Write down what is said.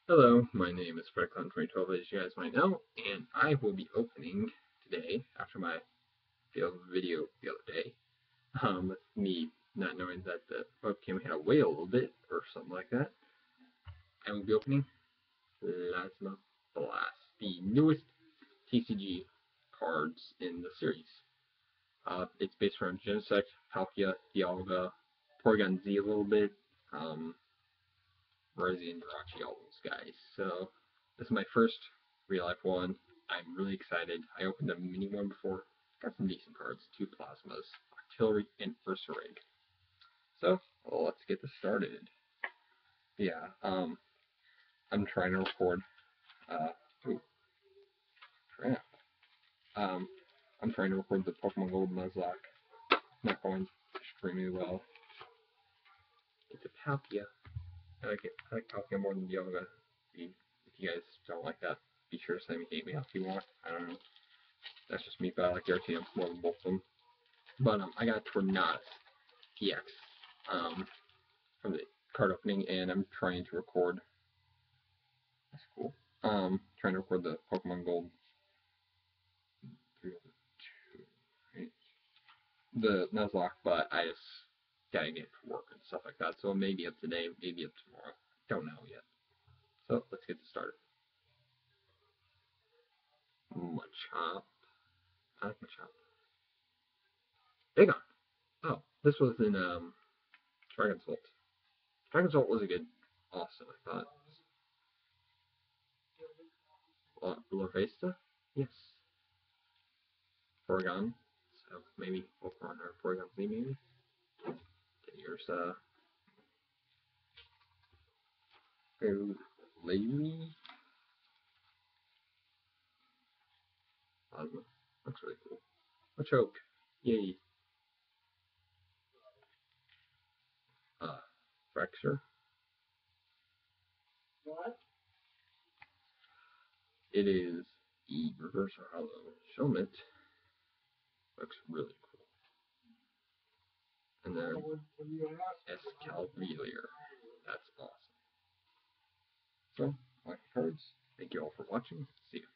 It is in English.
Hello, my name is FredClown2012, as you guys might know, and I will be opening today, after my failed video the other day, with me not knowing that the webcam had a wait a little bit, or something like that. I will be opening Plasma Blast, the newest TCG cards in the series. It's based around Genesect, Palkia, Dialga, Porygon Z a little bit, Rosy and Jirachi, all those guys. So this is my first real life one. I'm really excited. I opened a mini one before. Got some decent cards. Two Plasmas, Artillery, and Ursaring. So let's get this started. Yeah, I'm trying to record. Ooh, crap. I'm trying to record the Pokemon Gold Nuzlocke. Not going extremely well. It's a Palkia. I like Palkia more than Dialga. If you guys don't like that, be sure to send me hate mail if you want. I don't know. That's just me, but I like the RTM more than both of them. But I got Tornadus EX from the card opening, and I'm trying to record. That's cool. Trying to record the Pokemon Gold. The Nuzlocke, but I just gotta get to work and stuff like that. So maybe up today, maybe up tomorrow. Don't know yet. So let's get this started. Machop. I like Machop. Big on. Oh, this was in Dragon's Bolt. Dragon's Bolt was a good Austin, I thought. Larvesta? Yes. Porygon. So maybe Pokemon or Porygon Z maybe. Here's Lady. Plasma. Looks really cool. A choke. Yay. Fracture. What? It is the Reverse Hollow Shelmet. Looks really cool. And then Escalvelier. That's awesome. So, my cards. Thank you all for watching. See you.